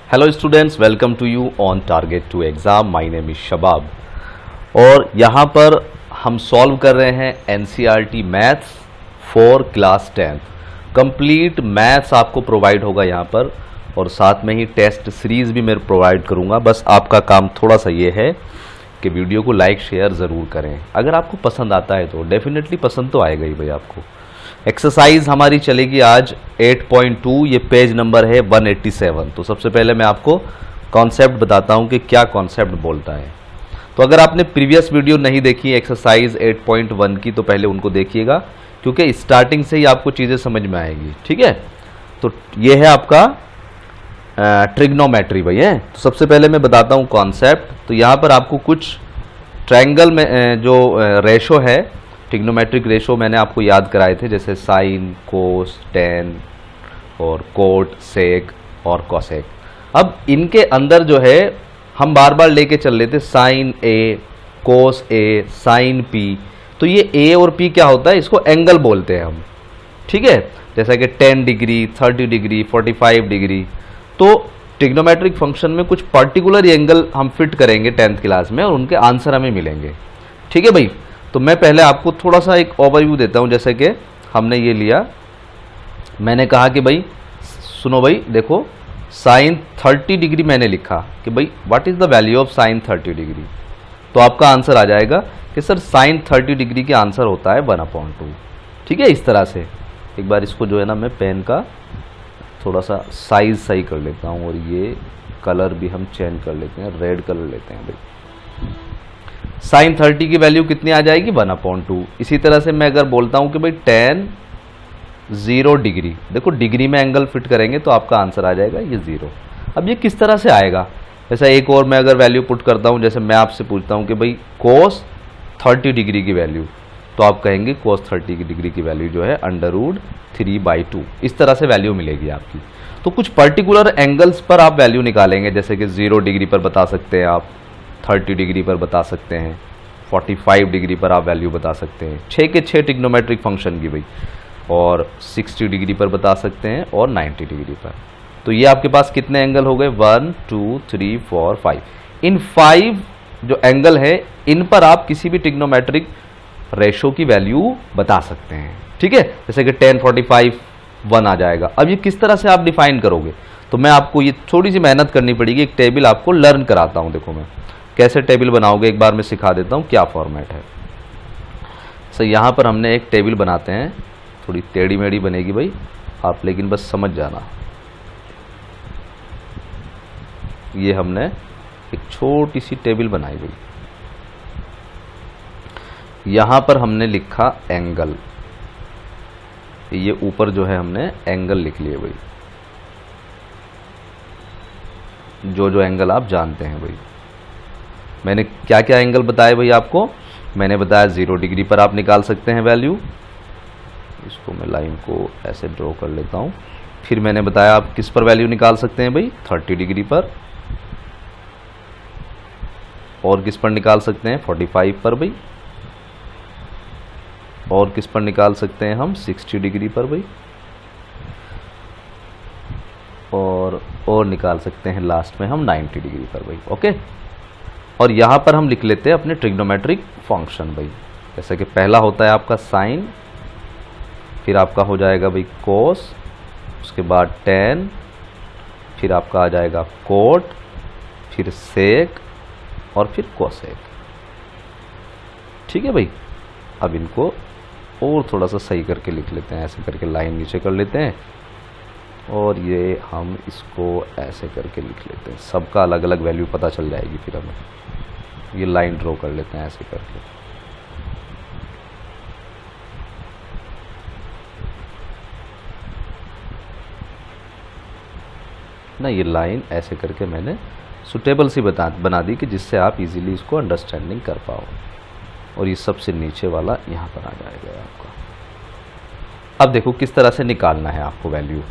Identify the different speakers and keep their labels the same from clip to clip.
Speaker 1: Hello students, welcome to you on target to exam. My name is Shabab और यहाँ पर हम सॉल्व कर रहे हैं NCERT maths for class 10। Complete maths आपको प्रोवाइड होगा यहाँ पर और साथ में ही टेस्ट सीरीज़ भी मैं प्रोवाइड करूँगा। बस आपका काम थोड़ा सा ये है कि वीडियो को लाइक शेयर ज़रूर करें। अगर आपको पसंद आता है तो डेफिनेटली पसंद तो आएगा ही भाई आपको। एक्सरसाइज हमारी चलेगी आज 8.2, ये पेज नंबर है 187। तो सबसे पहले मैं आपको कॉन्सेप्ट बताता हूँ कि क्या कॉन्सेप्ट बोलता है। तो अगर आपने प्रीवियस वीडियो नहीं देखी एक्सरसाइज 8.1 की तो पहले उनको देखिएगा, क्योंकि स्टार्टिंग से ही आपको चीज़ें समझ में आएगी। ठीक है, तो ये है आपका ट्रिग्नोमेट्री भाई है। तो सबसे पहले मैं बताता हूँ कॉन्सेप्ट। तो यहाँ पर आपको कुछ ट्रायंगल में जो रेशो है, ट्रिग्नोमेट्रिक रेशो मैंने आपको याद कराए थे, जैसे साइन, कोस, टेन और कोट, सेक और कॉसेक। अब इनके अंदर जो है हम बार बार लेके चल लेते साइन ए, कोस ए, साइन पी। तो ये ए और पी क्या होता है, इसको एंगल बोलते हैं हम। ठीक है, जैसा कि 10 डिग्री, 30 डिग्री, 45 डिग्री। तो ट्रिग्नोमेट्रिक फंक्शन में कुछ पर्टिकुलर एंगल हम फिट करेंगे 10th क्लास में और उनके आंसर हमें मिलेंगे। ठीक है भाई, तो मैं पहले आपको थोड़ा सा एक ओवरव्यू देता हूं। जैसे कि हमने ये लिया, मैंने कहा कि भाई सुनो भाई, देखो साइन 30 डिग्री मैंने लिखा कि भाई what is the value of sine 30 degree. तो आपका आंसर आ जाएगा कि सर साइन 30 डिग्री के आंसर होता है 1/2। ठीक है, इस तरह से एक बार इसको जो है ना मैं पेन का थोड़ा सा साइज सही कर लेता हूँ और ये कलर भी हम चेंज कर लेते हैं, रेड कलर लेते हैं भाई। साइन 30 की वैल्यू कितनी आ जाएगी 1/2। इसी तरह से मैं अगर बोलता हूं कि भाई tan 0 डिग्री, देखो डिग्री में एंगल फिट करेंगे तो आपका आंसर आ जाएगा ये 0। अब ये किस तरह से आएगा, जैसा एक और मैं अगर वैल्यू पुट करता हूं, जैसे मैं आपसे पूछता हूं कि भाई cos 30 डिग्री की वैल्यू, तो आप कहेंगे cos 30 डिग्री की वैल्यू जो है √3/2। इस तरह से वैल्यू मिलेगी आपकी। तो कुछ पर्टिकुलर एंगल्स पर आप वैल्यू निकालेंगे, जैसे कि 0 डिग्री पर बता सकते हैं आप, 30 डिग्री पर बता सकते हैं, 45 डिग्री पर आप वैल्यू बता सकते हैं, 6 के 6 ट्रिग्नोमेट्रिक फंक्शन की भाई, और 60 डिग्री पर बता सकते हैं और 90 डिग्री पर। तो ये आपके पास कितने एंगल हो गए, 1 2 3 4 5। इन 5 जो एंगल है इन पर आप किसी भी ट्रिग्नोमेट्रिक रेशो की वैल्यू बता सकते हैं। ठीक है, जैसे कि 10 45 1 आ जाएगा। अब ये किस तरह से आप डिफाइन करोगे, तो मैं आपको ये थोड़ी सी मेहनत करनी पड़ेगी। एक टेबल आपको लर्न कराता हूँ। देखो मैं कैसे टेबल बनाओगे एक बार मैं सिखा देता हूँ क्या फॉर्मेट है। सो यहाँ पर हमने एक टेबल बनाते हैं, थोड़ी टेढ़ी मेढ़ी बनेगी भाई आप, लेकिन बस समझ जाना। ये हमने एक छोटी सी टेबल बनाई भाई, यहाँ पर हमने लिखा एंगल, ये ऊपर जो है हमने एंगल लिख लिए भाई, जो जो एंगल आप जानते हैं भाई। मैंने क्या क्या एंगल बताए भाई आपको, मैंने बताया 0 डिग्री पर आप निकाल सकते हैं वैल्यू। इसको मैं लाइन को ऐसे ड्रॉ कर लेता हूँ। फिर मैंने बताया आप किस पर वैल्यू निकाल सकते हैं भाई, 30 डिग्री पर। और किस पर निकाल सकते हैं, 45 पर भाई। और किस पर निकाल सकते हैं हम, 60 डिग्री पर भाई। और निकाल सकते हैं लास्ट में हम 90 डिग्री पर भाई। ओके, और यहाँ पर हम लिख लेते हैं अपने ट्रिग्नोमेट्रिक फंक्शन भाई। जैसे कि पहला होता है आपका साइन, फिर आपका हो जाएगा भाई कोस, उसके बाद टेन, फिर आपका आ जाएगा कोट, फिर सेक और फिर कोसेक। ठीक है भाई, अब इनको और थोड़ा सा सही करके लिख लेते हैं, ऐसे करके लाइन नीचे कर लेते हैं और ये हम इसको ऐसे करके लिख लेते हैं। सबका अलग अलग वैल्यू पता चल जाएगी फिर हमें। ये लाइन ड्रॉ कर लेते हैं ऐसे करके। ना ये लाइन ऐसे करके मैंने सुटेबल सी बना दी कि जिससे आप इजीली इसको अंडरस्टैंडिंग कर पाओ। और ये सबसे नीचे वाला यहाँ पर आ जाएगा आपका। अब देखो किस तरह से निकालना है आपको वैल्यू।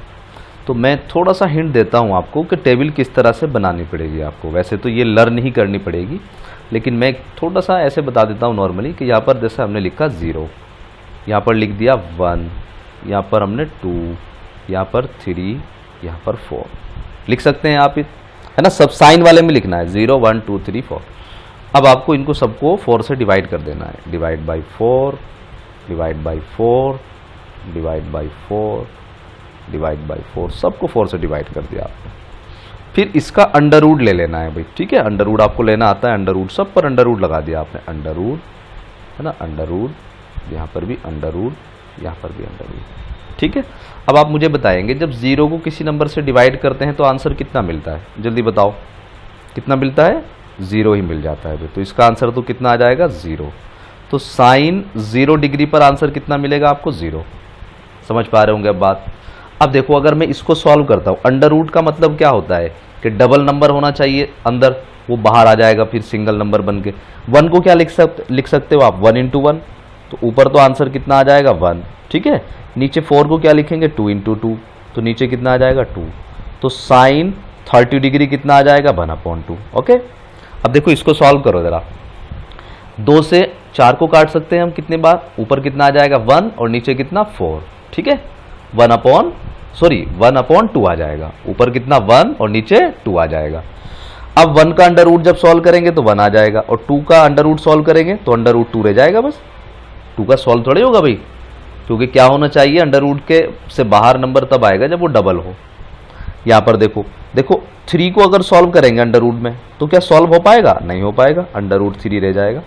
Speaker 1: तो मैं थोड़ा सा हिंट देता हूँ आपको कि टेबल किस तरह से बनानी पड़ेगी आपको। वैसे तो ये लर्न ही करनी पड़ेगी, लेकिन मैं थोड़ा सा ऐसे बता देता हूँ नॉर्मली कि यहाँ पर जैसे हमने लिखा 0, यहाँ पर लिख दिया 1, यहाँ पर हमने 2, यहाँ पर 3, यहाँ पर 4 लिख सकते हैं आप। है ना, सब साइन वाले में लिखना है 0 1 2 3 4। अब आपको इनको सबको 4 से डिवाइड कर देना है, divide by 4, divide by 4, divide by 4, divide by 4, सबको 4 से डिवाइड कर दिया आपने। फिर इसका अंडर रूट ले लेना है भाई, ठीक है, अंडर रूट आपको लेना आता है, अंडर रूट सब पर अंडर रूट लगा दिया आपने, अंडर रूट है ना, अंडर रूट, यहाँ पर भी अंडर रूट, यहाँ पर भी अंडर रूट, ठीक है। अब आप मुझे बताएंगे जब 0 को किसी नंबर से डिवाइड करते हैं तो आंसर कितना मिलता है, जल्दी बताओ कितना मिलता है, 0 ही मिल जाता है। तो इसका आंसर तो कितना आ जाएगा, 0। तो साइन 0 डिग्री पर आंसर कितना मिलेगा आपको, 0। समझ पा रहे होंगे अब बात। अब देखो अगर मैं इसको सॉल्व करता हूँ, अंडर रूट का मतलब क्या होता है कि डबल नंबर होना चाहिए अंदर, वो बाहर आ जाएगा फिर सिंगल नंबर बन के। 1 को क्या लिख सकते हो आप, 1 इंटू 1, तो ऊपर तो आंसर कितना आ जाएगा 1, ठीक है। नीचे 4 को क्या लिखेंगे, 2 इंटू 2, तो नीचे कितना आ जाएगा 2। तो साइन 30 डिग्री कितना आ जाएगा, 1/2। ओके। अब देखो इसको सॉल्व करो जरा, 2 से 4 को काट सकते हैं हम कितने बार, ऊपर कितना आ जाएगा 1 और नीचे कितना 4, ठीक है। 1/2 आ जाएगा, ऊपर कितना 1 और नीचे 2 आ जाएगा। अब 1 का अंडर रूट जब सॉल्व करेंगे तो 1 आ जाएगा, और 2 का अंडर रूट सॉल्व करेंगे तो अंडर रूट 2 रह जाएगा बस। 2 का सॉल्व थोड़े होगा भाई, क्योंकि क्या होना चाहिए, अंडर रूट के से बाहर नंबर तब आएगा जब वो डबल हो। यहाँ पर देखो 3 को अगर सॉल्व करेंगे अंडर रूट में तो क्या सॉल्व हो पाएगा, नहीं हो पाएगा, अंडर रूट 3 रह जाएगा।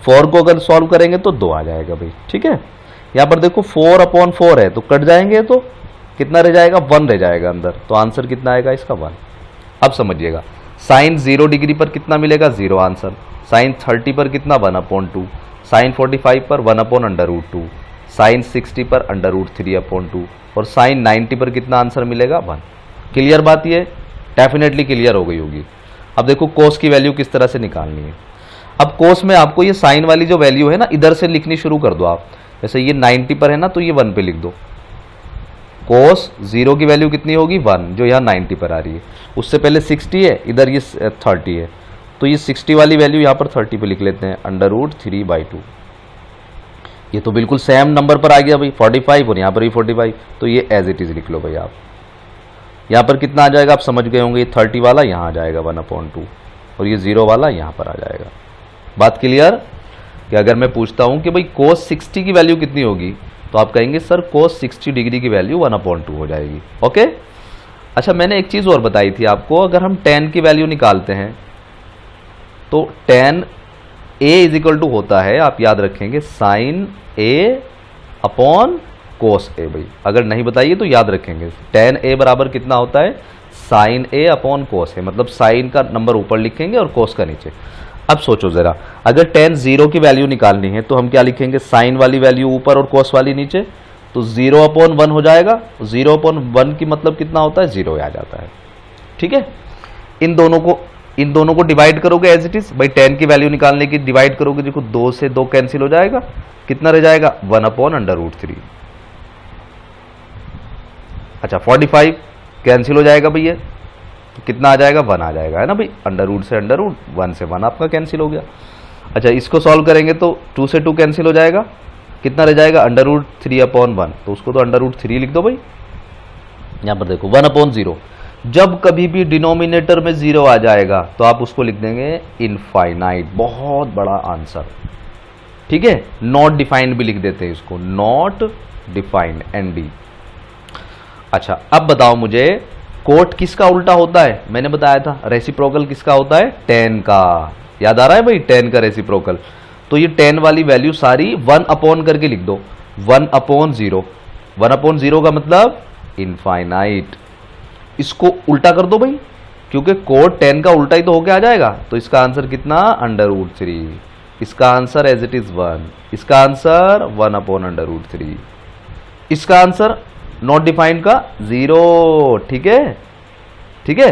Speaker 1: 4 को अगर सॉल्व करेंगे तो 2 आ जाएगा भाई, ठीक है। यहाँ पर देखो 4/4 है तो कट जाएंगे तो कितना रह जाएगा, 1 रह जाएगा अंदर, तो आंसर कितना आएगा इसका 1। अब समझिएगा साइन 0 डिग्री पर कितना मिलेगा, 0 आंसर। साइन 30 पर कितना, 1/2। साइन 45 पर 1/√2। साइन 60 पर √3/2, और साइन 90 पर कितना आंसर मिलेगा, 1। क्लियर बात ये, डेफिनेटली क्लियर हो गई होगी। अब देखो कोस की वैल्यू किस तरह से निकालनी है। अब कोस में आपको ये साइन वाली जो वैल्यू है ना, इधर से लिखनी शुरू कर दो आप। जैसे ये 90 पर है ना, तो ये 1 पे लिख दो। कोस 0 की वैल्यू कितनी होगी, 1, जो यहाँ 90 पर आ रही है। उससे पहले 60 है, इधर ये 30 है, तो ये 60 वाली वैल्यू यहाँ पर 30 पे लिख लेते हैं, √3/2। ये तो बिल्कुल सेम नंबर पर आ गया भाई, 45, और यहाँ पर भी 45, तो ये एज इट इज लिख लो भाई आप। यहाँ पर कितना आ जाएगा आप समझ गए होंगे, ये 30 वाला यहाँ आ जाएगा 1/2, और ये 0 वाला यहाँ पर आ जाएगा। बात क्लियर। कि अगर मैं पूछता हूँ कि भाई कोस 60 की वैल्यू कितनी होगी, तो आप कहेंगे सर कोस 60 डिग्री की वैल्यू 1/2 हो जाएगी। ओके। अच्छा, मैंने एक चीज़ और बताई थी आपको, अगर हम tan की वैल्यू निकालते हैं तो tan a = होता है, आप याद रखेंगे, साइन a/cos a। भाई अगर नहीं बताइए तो याद रखेंगे, tan a बराबर कितना होता है, साइन a/cos a, मतलब साइन का नंबर ऊपर लिखेंगे और cos का नीचे। अब सोचो जरा, अगर tan 0 की वैल्यू निकालनी है तो हम क्या लिखेंगे, साइन वाली वैल्यू ऊपर और cos वाली नीचे, तो 0/1 हो जाएगा। 0/1 की मतलब कितना होता है, 0 आ जाता है, ठीक है। इन दोनों को डिवाइड करोगे एज इट इज, भाई tan की वैल्यू निकालने की डिवाइड करोगे, देखो 2 से 2 कैंसिल हो जाएगा, कितना रह जाएगा, 1/√3। अच्छा 45 कैंसिल हो जाएगा भैया, तो कितना आ जाएगा, 1 आ जाएगा, है ना भाई, √1 से 1 आपका कैंसिल हो गया। अच्छा इसको सॉल्व करेंगे तो 2 से 2 कैंसिल हो जाएगा, कितना रह जाएगा, √3/1, तो उसको तो √3 लिख दो भाई। यहाँ पर देखो 1/0, जब कभी भी डिनोमिनेटर में 0 आ जाएगा तो आप उसको लिख देंगे इनफाइनाइट, बहुत बड़ा आंसर, ठीक है। नॉट डिफाइंड भी लिख देते हैं इसको, नॉट डिफाइंड, ND। अच्छा अब बताओ मुझे, कोट किसका उल्टा होता है, मैंने बताया था रेसिप्रोकल किसका होता है, tan का। याद आ रहा है भाई, tan का रेसिप्रोकल। तो ये tan वाली वैल्यू सारी 1 करके लिख दो, 1/0। 1/0 का मतलब इनफाइनाइट। इसको उल्टा कर दो भाई, क्योंकि कोट tan का उल्टा ही तो होके आ जाएगा, तो इसका आंसर कितना, √3। इसका आंसर एज इट इज 1, इसका आंसर 1/√3, इसका आंसर नॉट डिफाइंड का 0, ठीक है, ठीक है।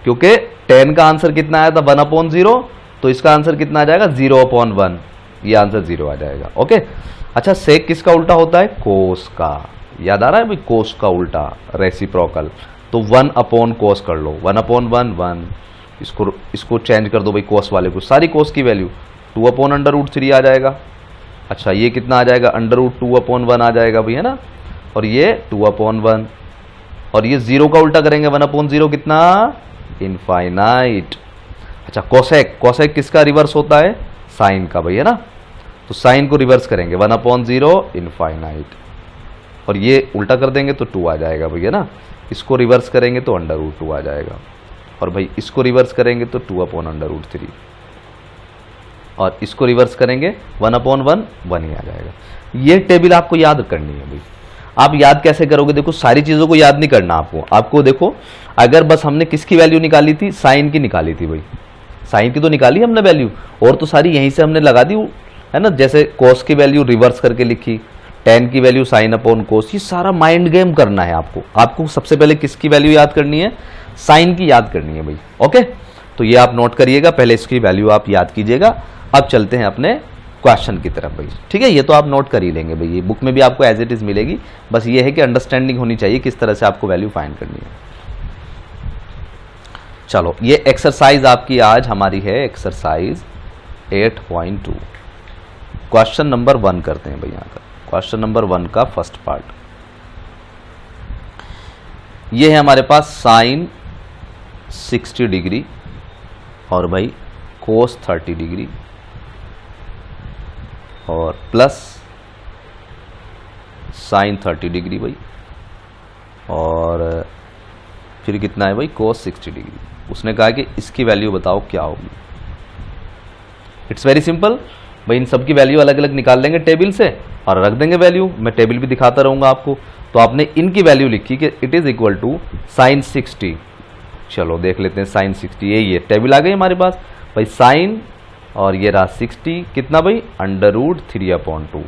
Speaker 1: क्योंकि tan का आंसर कितना आया था, 1/0, तो इसका आंसर कितना आ जाएगा, 0/1, ये आंसर 0 आ जाएगा। ओके। अच्छा सेक किसका उल्टा होता है, कोस का। याद आ रहा है भाई, कोस का उल्टा रेसिप्रोकल, तो 1/cos कर लो, 1/1 1, इसको चेंज कर दो भाई कोस वाले को, सारी कोस की वैल्यू 2/√3 आ जाएगा। अच्छा ये कितना आ जाएगा, √2/1 आ जाएगा भाई, है ना, और ये 2/1, और ये 0 का उल्टा करेंगे 1/0 कितना, इनफाइनाइट। अच्छा कोसेक, कोसेक किसका रिवर्स होता है? साइन का भाई, है ना। तो साइन को रिवर्स करेंगे 1/0 इनफाइनाइट, और ये उल्टा कर देंगे तो 2 आ जाएगा भाई, है ना। इसको रिवर्स करेंगे तो √2 आ जाएगा, और भाई इसको रिवर्स करेंगे तो 2/√3, और इसको रिवर्स करेंगे 1/1 1 ही आ जाएगा। ये टेबल आपको याद करनी है भाई। आप याद कैसे करोगे? देखो सारी चीज़ों को याद नहीं करना आपको देखो, अगर बस हमने किसकी वैल्यू निकाली थी? साइन की निकाली थी भाई, साइन की तो निकाली हमने वैल्यू, और तो सारी यहीं से हमने लगा दी, है ना। जैसे कोस की वैल्यू रिवर्स करके लिखी, टेन की वैल्यू साइन अपॉन कोस, ये सारा माइंड गेम करना है आपको सबसे पहले किसकी वैल्यू याद करनी है? साइन की याद करनी है भाई। ओके, तो ये आप नोट करिएगा, पहले इसकी वैल्यू आप याद कीजिएगा। अब चलते हैं अपने क्वेश्चन की तरफ भाई, ठीक है। ये तो आप नोट कर ही लेंगे भाई, ये बुक में भी आपको एज इट इज मिलेगी, बस ये है कि अंडरस्टैंडिंग होनी चाहिए किस तरह से आपको वैल्यू फाइंड करनी है। चलो, ये एक्सरसाइज आपकी आज हमारी है एक्सरसाइज 8.2। क्वेश्चन नंबर 1 करते हैं भाई। यहाँ का क्वेश्चन नंबर 1 का फर्स्ट पार्ट ये है हमारे पास, साइन 60 डिग्री और भाई कोस 30 डिग्री और प्लस साइन 30 डिग्री भाई, और फिर कितना है भाई? कोस 60 डिग्री। उसने कहा कि इसकी वैल्यू बताओ क्या होगी। इट्स वेरी सिंपल भाई, इन सब की वैल्यू अलग अलग निकाल लेंगे टेबल से और रख देंगे वैल्यू। मैं टेबल भी दिखाता रहूंगा आपको। तो आपने इनकी वैल्यू लिखी कि it is equal to sine 60। चलो देख लेते हैं साइन 60, यही है, टेबल आ गई हमारे पास भाई। साइन और ये रहा 60, कितना भाई? √3/2,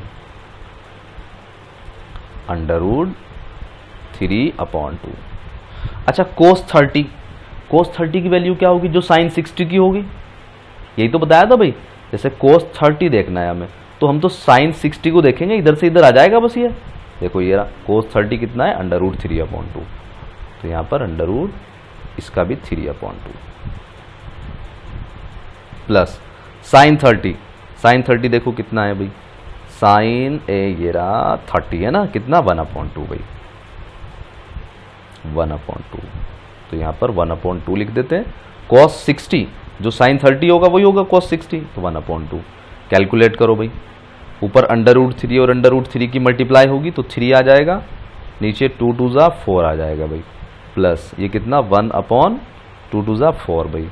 Speaker 1: √3/2। अच्छा कोस 30, कोस 30 की वैल्यू क्या होगी? जो साइन 60 की होगी, यही तो बताया था भाई। जैसे कोस 30 देखना है हमें, तो हम तो साइन 60 को देखेंगे, इधर से इधर आ जाएगा बस। ये देखो, ये रहा कोस 30 कितना है? √3/2। तो यहाँ पर √ इसका भी 3/2 प्लस साइन 30, साइन 30 देखो कितना है भाई? साइन ये रहा 30, है ना, कितना? 1/2 भाई, 1/2। तो यहाँ पर 1/2 लिख देते हैं। कॉस 60, जो साइन 30 होगा वही होगा कॉस 60, तो 1/2 कैलकुलेट करो भाई। ऊपर √3 और √3 की मल्टीप्लाई होगी तो 3 आ जाएगा, नीचे 2 2 जा 4 आ जाएगा भाई, प्लस ये कितना? 1/2 2 जा 4 भाई।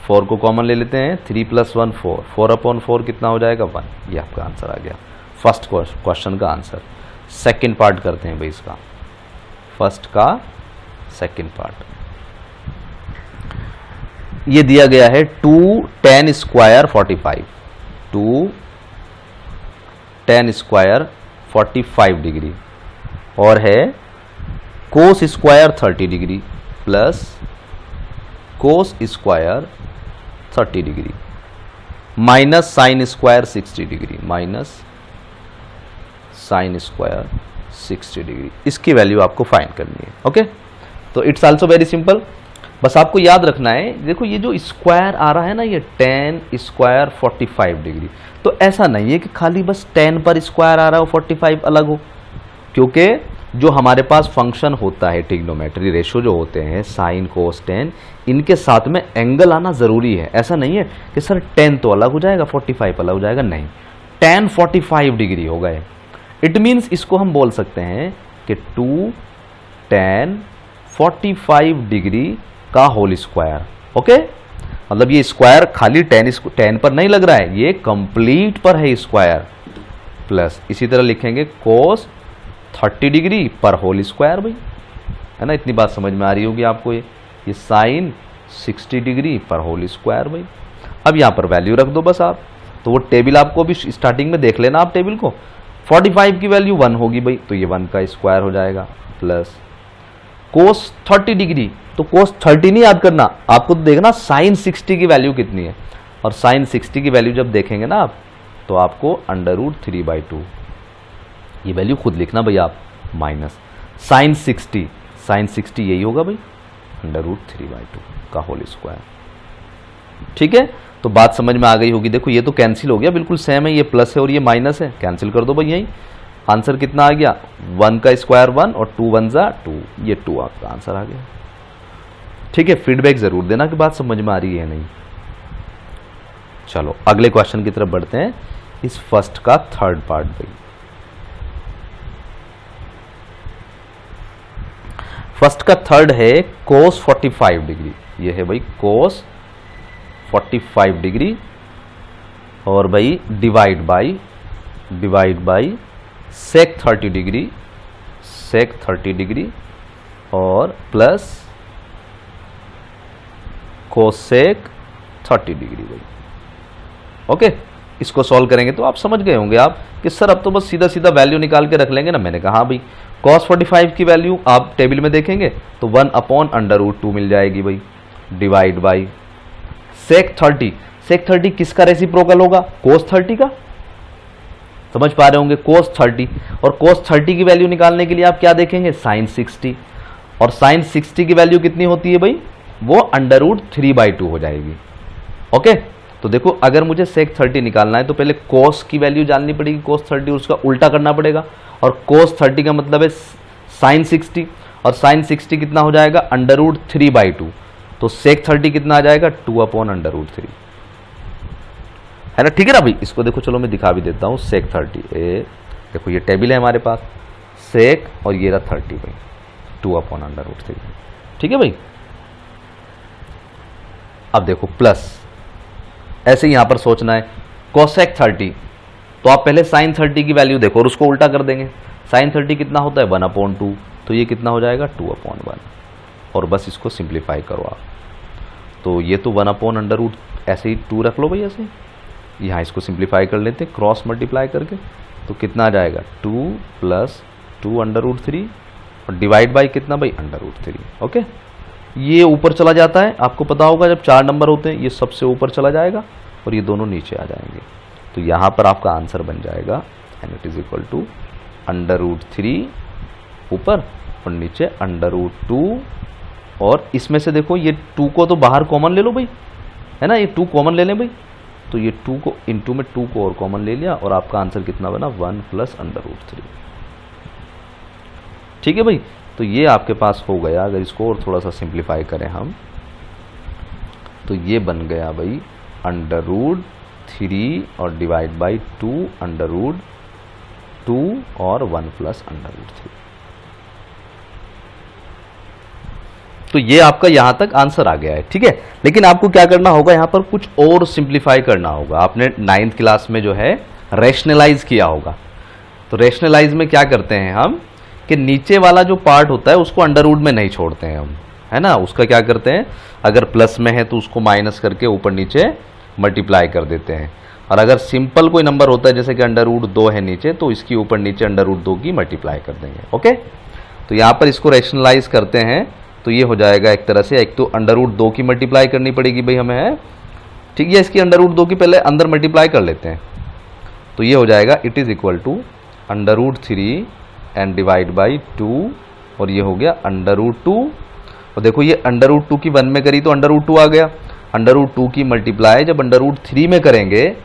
Speaker 1: 4 को कॉमन ले लेते हैं, 3 + 1 4, 4/4 कितना हो जाएगा? 1। ये आपका आंसर आ गया फर्स्ट क्वेश्चन का आंसर। सेकंड पार्ट करते हैं भाई इसका, फर्स्ट का सेकंड पार्ट। ये दिया गया है 2 tan² 45, 2 tan² 45 डिग्री, और है cos square 30 degree plus cos square 30 degree minus sine square 60 degree, minus sine square 60 degree. इसकी वैल्यू आपको फाइंड करनी है। ओके, तो इट्स आल्सो वेरी सिंपल। बस आपको याद रखना है, देखो ये जो स्क्वायर आ रहा है ना, ये tan² 45 डिग्री, तो ऐसा नहीं है कि खाली बस tan पर स्क्वायर आ रहा हो 45 अलग हो, क्योंकि जो हमारे पास फंक्शन होता है ट्रिग्नोमेट्री रेशो जो होते हैं साइन कोस tan, इनके साथ में एंगल आना ज़रूरी है। ऐसा नहीं है कि सर tan तो अलग हो जाएगा 45 अलग हो जाएगा, नहीं, tan 45 डिग्री हो गए। इट मीन्स इसको हम बोल सकते हैं कि 2 tan 45 डिग्री का होल स्क्वायर। ओके, मतलब ये स्क्वायर खाली tan पर नहीं लग रहा है, ये कंप्लीट पर है स्क्वायर, प्लस इसी तरह लिखेंगे कोस 30 डिग्री पर होल स्क्वायर भाई, है ना। इतनी बात समझ में आ रही होगी आपको। ये साइन 60 डिग्री पर होल स्क्वायर भाई। अब यहाँ पर वैल्यू रख दो बस आप, तो वो टेबल आपको भी स्टार्टिंग में देख लेना आप टेबल को। 45 की वैल्यू 1 होगी भाई, तो ये 1 का स्क्वायर हो जाएगा, प्लस कोस 30 डिग्री, तो कोस 30 नहीं याद करना आपको, तो देखना साइन 60 की वैल्यू कितनी है, और साइन 60 की वैल्यू जब देखेंगे ना आप, तो आपको √3/2 ये वैल्यू खुद लिखना भाई आप, माइनस साइन 60, साइन 60 यही होगा भाई, √3/2 का होल स्क्वायर। ठीक है, तो बात समझ में आ गई होगी। देखो ये तो कैंसिल हो गया, बिल्कुल सेम है, ये प्लस है और ये माइनस है, कैंसिल कर दो भाई। यही आंसर कितना आ गया? 1 का स्क्वायर 1 और 2 1 जा 2, ये 2 आपका आंसर आ गया। ठीक ठीक है, फीडबैक जरूर देना कि बात समझ में आ रही है नहीं। चलो अगले क्वेश्चन की तरफ बढ़ते हैं, इस फर्स्ट का थर्ड पार्ट भाई। फर्स्ट का थर्ड है cos 45 डिग्री, ये है भाई cos 45 डिग्री, और भाई divide by sec 30 degree, sec 30 degree, और प्लस कोसेक 30 डिग्री भाई। ओके, इसको सॉल्व करेंगे तो आप समझ गए होंगे आप कि सर अब तो बस सीधा सीधा वैल्यू निकाल के रख लेंगे ना। मैंने कहा हाँ भाई, cos 45 की वैल्यू आप टेबल में देखेंगे तो 1/√2 मिल जाएगी भाई, डिवाइड बाई sec 30। sec 30 किसका रेसिप्रोकल होगा? cos 30 का। समझ पा रहे होंगे, cos 30। और cos 30 की वैल्यू निकालने के लिए आप क्या देखेंगे? sin 60। और sin 60 की वैल्यू कितनी होती है भाई? वो √3/2 हो जाएगी। ओके, तो देखो अगर मुझे sec 30 निकालना है तो पहले cos की वैल्यू जाननी पड़ेगी, cos 30, उसका उल्टा करना पड़ेगा। और cos 30 का मतलब है sin 60, और sin 60 कितना हो जाएगा? √3/2। तो sec 30 कितना आ जाएगा? 2/√3, है ना। ठीक है ना भाई, इसको देखो, चलो मैं दिखा भी देता हूँ। sec 30, देखो ये टेबल है हमारे पास, sec और ये रहा 30 भाई, 2/√3। ठीक है भाई, अब देखो प्लस, ऐसे यहां पर सोचना है cosec 30, तो आप पहले sin 30 की वैल्यू देखो और उसको उल्टा कर देंगे। sin 30 कितना होता है? 1/2, तो ये कितना हो जाएगा? 2/1। और बस इसको सिंप्लीफाई करो आप, तो ये तो 1/√, ऐसे ही 2 रख लो भाई, ऐसे यहाँ इसको सिंप्लीफाई कर लेते हैं क्रॉस मल्टीप्लाई करके, तो कितना आ जाएगा? 2 + 2√3, और डिवाइड बाई कितना भाई? √3। ओके, ये ऊपर चला जाता है, आपको पता होगा जब 4 नंबर होते हैं ये सबसे ऊपर चला जाएगा और ये दोनों नीचे आ जाएंगे। तो यहाँ पर आपका आंसर बन जाएगा and it is equal to √3 ऊपर और नीचे √2। और इसमें से देखो ये 2 को तो बाहर कॉमन ले लो भाई, है ना, ये 2 कॉमन ले लें भाई। तो ये 2 को इनटू में 2 को और कॉमन ले लिया और आपका आंसर कितना बना? 1 + √3। ठीक है भाई, तो ये आपके पास हो गया। अगर इसको और थोड़ा सा सिंप्लीफाई करें हम तो ये बन गया भाई √3 और डिवाइड बाई 2/√2 और 1 + √3। तो ये आपका यहां तक आंसर आ गया है। ठीक है, लेकिन आपको क्या करना होगा, यहां पर कुछ और सिंप्लीफाई करना होगा। आपने 9th क्लास में जो है रैशनलाइज किया होगा। तो रैशनलाइज में क्या करते हैं हम कि नीचे वाला जो पार्ट होता है उसको अंडर रूट में नहीं छोड़ते हैं हम, है ना। उसका क्या करते हैं, अगर प्लस में है तो उसको माइनस करके ऊपर नीचे मल्टीप्लाई कर देते हैं। और अगर सिंपल कोई नंबर होता है जैसे कि √2 है नीचे, तो इसकी ऊपर नीचे √2 की मल्टीप्लाई कर देंगे। ओके, तो यहाँ पर इसको रैशनलाइज करते हैं तो ये हो जाएगा एक तरह से, एक तो √2 की मल्टीप्लाई करनी पड़ेगी भाई हमें, है ठीक है। इसकी √2 की पहले अंदर मल्टीप्लाई कर लेते हैं, तो ये हो जाएगा it is equal to √3 and divide by 2, और ये हो गया √2। और देखो ये √2 की 1 में करी तो √2 आ गया, √2 की मल्टीप्लाई जब √3 में करेंगे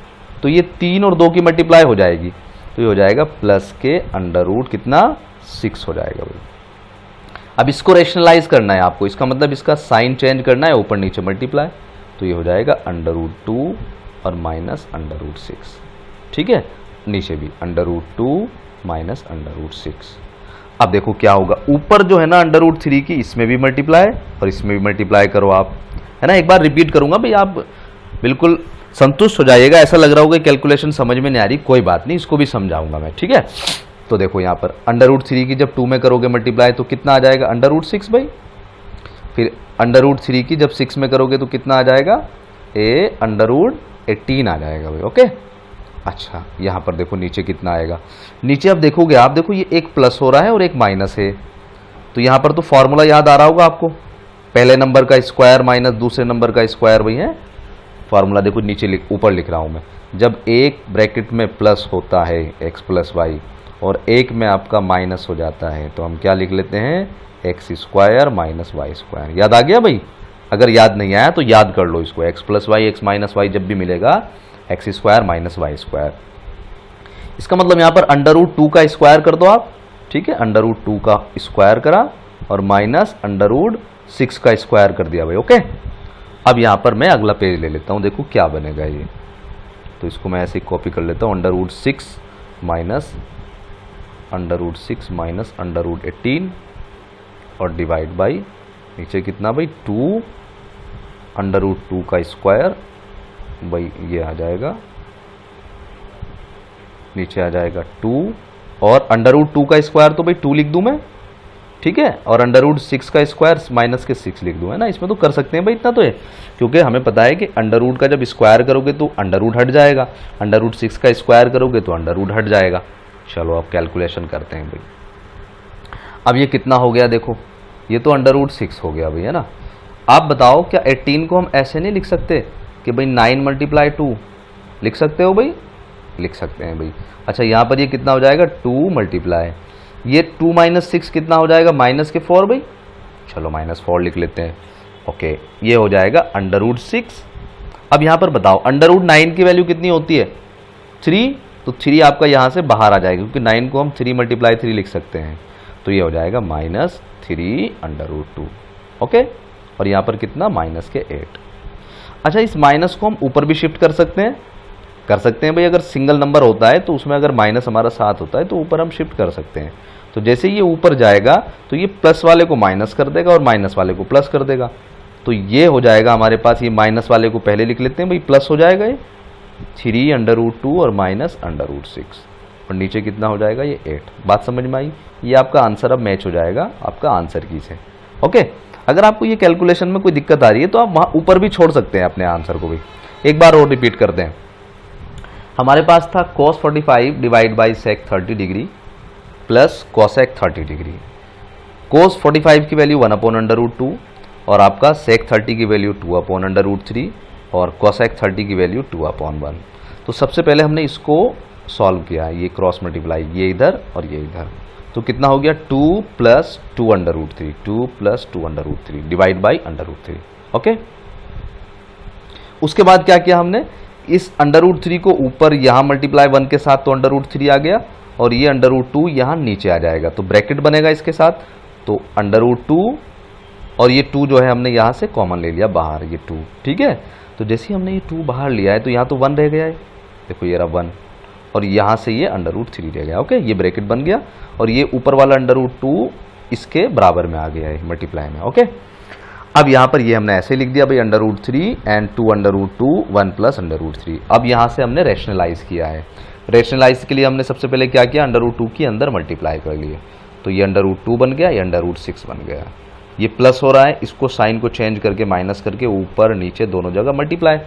Speaker 1: तो ये 3 और 2 की मल्टीप्लाई हो जाएगी, तो ये हो जाएगा प्लस के √ कितना 6 हो जाएगा भाई। अब इसको रेशनलाइज करना है आपको, इसका मतलब इसका साइन चेंज करना है, ऊपर नीचे मल्टीप्लाई, तो ये हो जाएगा √2 और माइनस √6। ठीक है, नीचे भी √2 माइनस √6। अब देखो क्या होगा, ऊपर जो है ना √3 की, इसमें भी मल्टीप्लाई और इसमें भी मल्टीप्लाई करो आप, है ना। एक बार रिपीट करूंगा भाई, आप बिल्कुल संतुष्ट हो जाइएगा। ऐसा लग रहा होगा कैलकुलेशन समझ में नहीं आ रही, कोई बात नहीं, इसको भी समझाऊंगा मैं। ठीक है, तो देखो यहाँ पर √3 की जब 2 में करोगे मल्टीप्लाई तो कितना आ जाएगा √6 भाई। फिर √3 की जब 6 में करोगे तो कितना आ जाएगा √18 आ जाएगा भाई। ओके, अच्छा यहाँ पर देखो नीचे कितना आएगा, नीचे अब देखोगे आप, देखो ये एक प्लस हो रहा है और एक माइनस है, तो यहाँ पर तो फॉर्मूला याद आ रहा होगा आपको, पहले नंबर का स्क्वायर माइनस दूसरे नंबर का स्क्वायर भाई है फॉर्मूला। देखो नीचे ऊपर लिख रहा हूँ मैं, जब एक ब्रैकेट में प्लस होता है x + y और एक में आपका माइनस हो जाता है तो हम क्या लिख लेते हैं x² - y²। याद आ गया भाई? अगर याद नहीं आया तो याद कर लो इसको, x + y x - y जब भी मिलेगा x² - y²। इसका मतलब यहाँ पर √2 का स्क्वायर कर दो आप, ठीक है, √2 का स्क्वायर करा और माइनस 6 का स्क्वायर कर दिया भाई। ओके, अब यहाँ पर मैं अगला पेज ले लेता हूँ, देखो क्या बनेगा ये। तो इसको मैं ऐसे कॉपी कर लेता हूँ, √6 माइनस √18 और डिवाइड बाई नीचे कितना भाई 2 √2 का स्क्वायर भाई, ये आ जाएगा नीचे आ जाएगा 2 और √2 का स्क्वायर तो भाई 2 लिख दूं मैं, ठीक है, और √6 का स्क्वायर माइनस के 6 लिख दूं, है ना। इसमें तो कर सकते हैं भाई इतना तो है, क्योंकि हमें पता है कि √ का जब स्क्वायर करोगे तो √ हट जाएगा, √6 का स्क्वायर करोगे तो √ हट जाएगा। चलो अब कैलकुलेशन करते हैं भाई। अब ये कितना हो गया, देखो ये तो √6 हो गया भाई, है ना। आप बताओ क्या 18 को हम ऐसे नहीं लिख सकते कि भाई 9 × 2 लिख सकते हो भाई? लिख सकते हैं भाई। अच्छा यहाँ पर ये कितना हो जाएगा 2 मल्टीप्लाई, ये 2 - 6 कितना हो जाएगा -4 भाई। चलो -4 लिख लेते हैं। ओके, ये हो जाएगा √6। अब यहाँ पर बताओ √9 की वैल्यू कितनी होती है 3, तो 3 आपका यहाँ से बाहर आ जाएगा, क्योंकि 9 को हम 3 × 3 लिख सकते हैं। तो ये हो जाएगा -3 √2। ओके, और यहाँ पर कितना -8। अच्छा, इस माइनस को हम ऊपर भी शिफ्ट कर सकते हैं भाई। अगर सिंगल नंबर होता है तो उसमें अगर माइनस हमारा साथ होता है तो ऊपर हम शिफ्ट कर सकते हैं। तो जैसे ये ऊपर जाएगा तो ये प्लस वाले को माइनस कर देगा और माइनस वाले को प्लस कर देगा। तो ये हो जाएगा हमारे पास, ये माइनस वाले को पहले लिख लेते हैं भाई, प्लस हो जाएगा ये 3 √2 और -√6, और नीचे कितना हो जाएगा ये 8। बात समझ में आई? ये आपका आंसर अब मैच हो जाएगा आपका आंसर की से। ओके, अगर आपको ये कैलकुलेशन में कोई दिक्कत आ रही है तो आप वहाँ ऊपर भी छोड़ सकते हैं अपने आंसर को भी। एक बार और रिपीट करते हैं। हमारे पास था cos 45 divide by sec 30 degree plus cosec 30 degree. cos 45 की वैल्यू 1/√2 और आपका sec 30 की वैल्यू 2/√3 और cosec 30 की वैल्यू 2/1। तो सबसे पहले हमने इसको सॉल्व किया, ये क्रॉस मल्टीप्लाई, ये इधर और ये इधर, तो कितना हो गया 2 + 2√3, 2 + 2√3 डिवाइड बाई √3। ओके, उसके बाद क्या किया हमने, इस √3 को ऊपर यहाँ मल्टीप्लाई 1 के साथ तो √3 आ गया, और ये √2 यहाँ नीचे आ जाएगा, तो ब्रैकेट बनेगा इसके साथ, तो √2 और ये 2 जो है हमने यहाँ से कॉमन ले लिया बाहर, ये 2, ठीक है। तो जैसे ही हमने ये 2 बाहर लिया है तो यहाँ तो 1 रह गया है, देखो ये रहा 1, और यहाँ से ये √3 रह गया। ओके, ये ब्रैकेट बन गया, और ये ऊपर वाला √2 इसके बराबर में आ गया है मल्टीप्लाई में। ओके, अब यहाँ पर ये हमने ऐसे लिख दिया भाई √3 एंड 2 √2 1 + √3। अब यहाँ से हमने रैशनलाइज किया है। रैशनलाइज के लिए हमने सबसे पहले क्या किया, √2 के अंदर मल्टीप्लाई कर लिए, तो ये √2 बन गया, ये √6 बन गया। ये प्लस हो रहा है, इसको साइन को चेंज करके माइनस करके ऊपर नीचे दोनों जगह मल्टीप्लाई।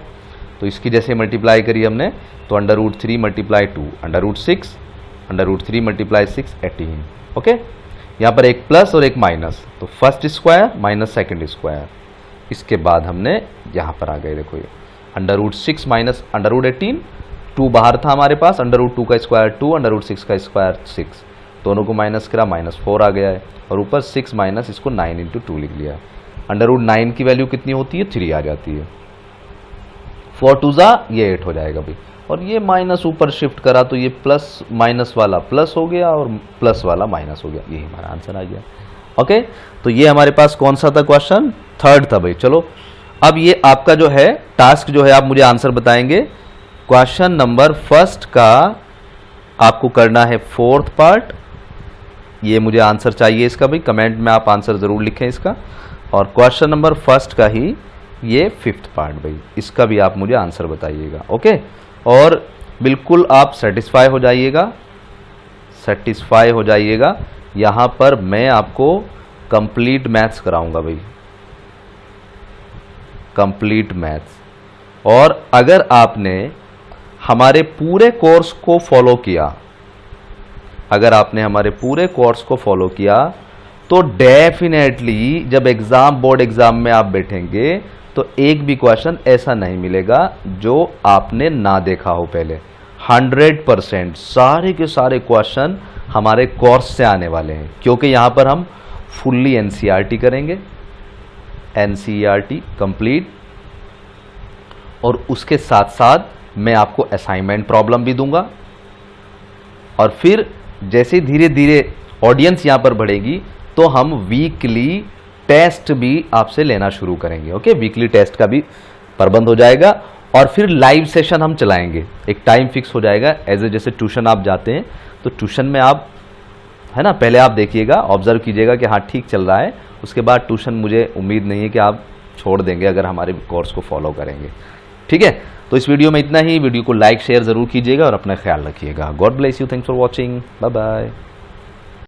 Speaker 1: तो इसकी जैसे मल्टीप्लाई करी हमने, तो √3 × 2 √6, √3 × 6 18। ओके, यहाँ पर एक प्लस और एक माइनस, तो first square minus second square. इसके बाद हमने यहाँ पर आ गए, देखो ये √6 माइनस √18, 2 बाहर था हमारे पास, √2 का स्क्वायर 2, √6 का स्क्वायर 6, दोनों को माइनस करा, -4 आ गया है, और ऊपर 6 माइनस इसको 9 × 2 लिख लिया। √9 की वैल्यू कितनी होती है 3 आ जाती है, 4 2 ये 8 हो जाएगा भाई, और ये माइनस ऊपर शिफ्ट करा तो ये प्लस माइनस वाला प्लस हो गया और प्लस वाला माइनस हो गया, यही हमारा आंसर आ गया। ओके, तो ये हमारे पास कौन सा था क्वेश्चन, 3rd था भाई। चलो अब ये आपका जो है टास्क जो है, आप मुझे आंसर बताएंगे। क्वेश्चन नंबर 1 का आपको करना है 4th पार्ट, ये मुझे आंसर चाहिए इसका भाई, कमेंट में आप आंसर ज़रूर लिखें इसका। और क्वेश्चन नंबर 1 का ही ये 5th पार्ट भाई, इसका भी आप मुझे आंसर बताइएगा। ओके, और बिल्कुल आप सेटिस्फाई हो जाइएगा। यहाँ पर मैं आपको कंप्लीट मैथ्स कराऊंगा भाई, कंप्लीट मैथ्स। और अगर आपने हमारे पूरे कोर्स को फॉलो किया, तो डेफिनेटली जब बोर्ड एग्जाम में आप बैठेंगे तो एक भी क्वेश्चन ऐसा नहीं मिलेगा जो आपने ना देखा हो पहले। 100% सारे के सारे क्वेश्चन हमारे कोर्स से आने वाले हैं, क्योंकि यहाँ पर हम फुल्ली एनसीईआरटी करेंगे, एनसीईआरटी कंप्लीट, और उसके साथ साथ मैं आपको असाइनमेंट प्रॉब्लम भी दूंगा। और फिर जैसे धीरे धीरे ऑडियंस यहाँ पर बढ़ेगी तो हम वीकली टेस्ट भी आपसे लेना शुरू करेंगे। ओके, वीकली टेस्ट का भी प्रबंध हो जाएगा और फिर लाइव सेशन हम चलाएंगे। एक टाइम फिक्स हो जाएगा, एज ए जैसे ट्यूशन आप जाते हैं तो ट्यूशन में आप, है ना, पहले आप देखिएगा, ऑब्जर्व कीजिएगा कि हाँ ठीक चल रहा है, उसके बाद ट्यूशन मुझे उम्मीद नहीं है कि आप छोड़ देंगे अगर हमारे कोर्स को फॉलो करेंगे। ठीक है, तो इस वीडियो में इतना ही। वीडियो को लाइक शेयर ज़रूर कीजिएगा और अपना ख्याल रखिएगा। God bless you, thanks for watching, bye bye.